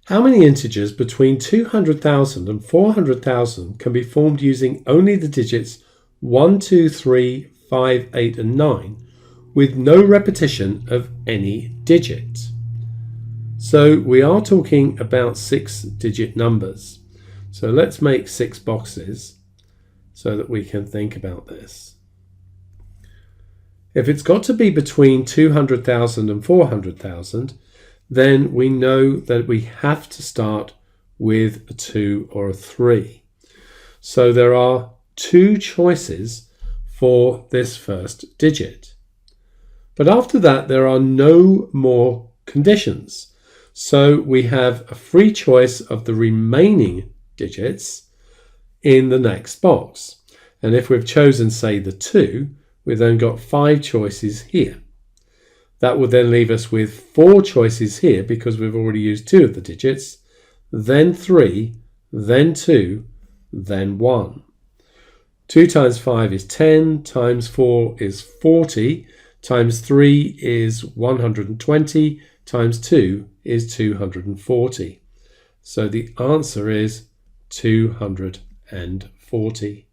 How many integers between 200,000 and 400,000 can be formed using only the digits 1, 2, 3, 5, 8 and 9 with no repetition of any digit? So we are talking about 6-digit numbers. So let's make 6 boxes so that we can think about this. If it's got to be between 200,000 and 400,000, then we know that we have to start with a 2 or a 3. So there are 2 choices for this first digit. But after that, there are no more conditions. So we have a free choice of the remaining digits in the next box. And if we've chosen, say, the 2, we've then got 5 choices here. That would then leave us with 4 choices here because we've already used 2 of the digits, then 3, then 2, then 1. 2 times 5 is 10, times 4 is 40, times 3 is 120, times 2 is 240. So the answer is 240.